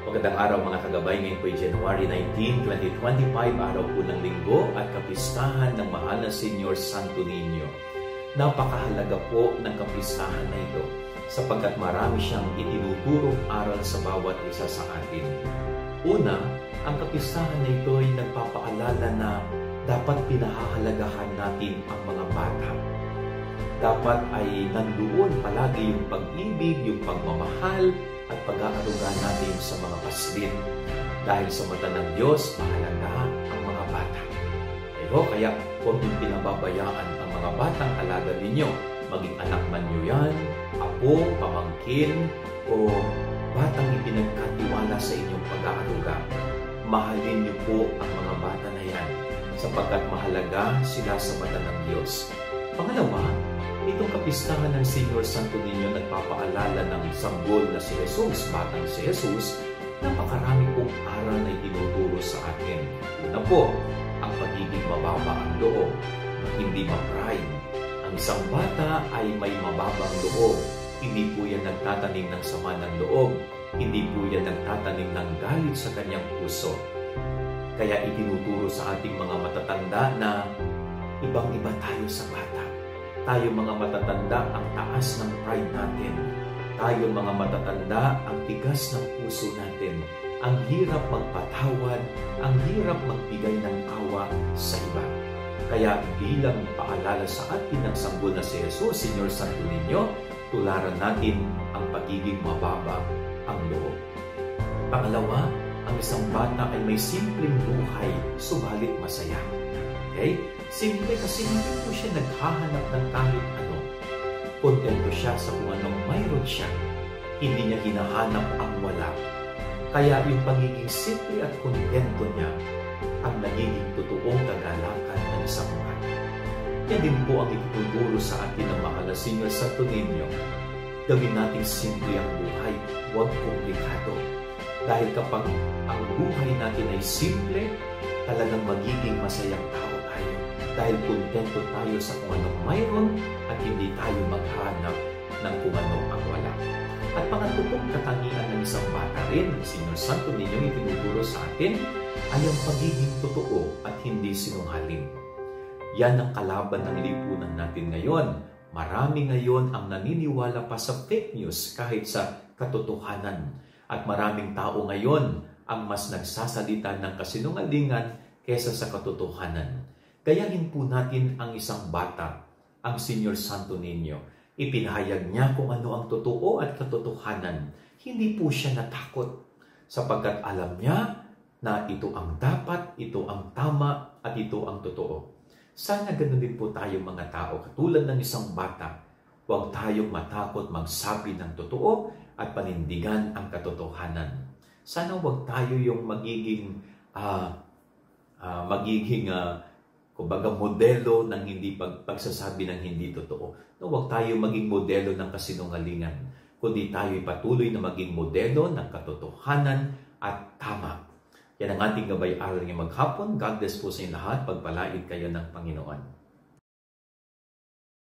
Magandang araw mga kagabay, ngayon po ay January 19, 2025, araw po ng linggo at kapistahan ng mahal na Señor Santo Niño. Napakahalaga po ng kapistahan na ito sapagkat marami siyang itinuturong aral sa bawat isa sa atin. Una, ang kapistahan na ito ay nagpapaalala na dapat pinahahalagahan natin ang mga bata. Dapat ay nandoon palagi yung pag-ibig, yung pagmamahal, at pag-aaruga natin sa mga paslin. Dahil sa mata ng Diyos, mahalaga ang mga bata. Kaya huwag niyong pinababayaan ang mga batang alaga ninyo. Maging anak man nyo yan, apo, pamangkin, o batang ipinagkatiwala sa inyong pag-aaruga. Mahalin niyo po ang mga bata na yan, sapagkat mahalaga sila sa mata ng Diyos. Pangalawa, itong kapistahan ng Señor Santo Niño nagpapaalala ng sanggol na si Jesus, batang si Jesus, napakarami pong aral na itinuturo sa atin. Una po, ang pagiging mababa ang loob, hindi ma-pride. Ang isang bata ay may mababang loob. Hindi po yan nagtatanim ng sama ng loob. Hindi po yan nagtatanim ng galit sa kanyang puso. Kaya itinuturo sa ating mga matatanda na ibang-iba tayo sa bata. Tayo mga matatanda, ang taas ng pride natin. Tayo mga matatanda, ang tigas ng puso natin. Ang hirap magpatawad, ang hirap magbigay ng awa sa iba. Kaya bilang paalala sa atin ng sanggol na si Jesus, Señor Santo Niño, tularan natin ang pagiging mababa ang loob. Pangalawa, ang isang bata ay may simpleng buhay, subalit masaya. Okay? Simple kasi hindi po siya naghahanap ng kahit ano. Kontento siya sa kung anong mayroon siya. Hindi niya hinahanap ang wala. Kaya yung pagiging simple at kontento niya ang nagiging totoong kagalakan ng isang bata. Yan din po ang ituturo sa atin ng mahal na Señor Santo Niño. Gawin natin simple ang buhay, huwag komplikado. Dahil kapag ang buhay natin ay simple, talagang magiging masayang tao tayo. Dahil kontento tayo sa kung anong mayroon at hindi tayo maghanap ng kung anong ang wala. At pangatutong katangian ng isang bata rin, ng Señor Santo Niño itinuturo sa atin, ay ang pagiging totoo at hindi sinungaling. Yan ang kalaban ng lipunan natin ngayon. Marami ngayon ang naniniwala pa sa fake news kahit sa katotohanan. At maraming tao ngayon ang mas nagsasalita ng kasinungalingan kaysa sa katotohanan. Gayahin po natin ang isang bata, ang Señor Santo Niño. Ipinahayag niya kung ano ang totoo at katotohanan. Hindi po siya natakot sapagkat alam niya na ito ang dapat, ito ang tama, at ito ang totoo. Sana ganun din po tayo mga tao, katulad ng isang bata. Huwag tayong matakot magsabi ng totoo at panindigan ang katotohanan. Sana huwag tayo yung magiging kumbaga modelo ng hindi pagsasabi ng hindi totoo. No, huwag tayo maging modelo ng kasinungalingan, kundi tayo patuloy na maging modelo ng katotohanan at tama. Yan ang ating gabay-aral ngayong maghapon. God bless po sa inyo lahat. Pagpalain kayo ng Panginoon.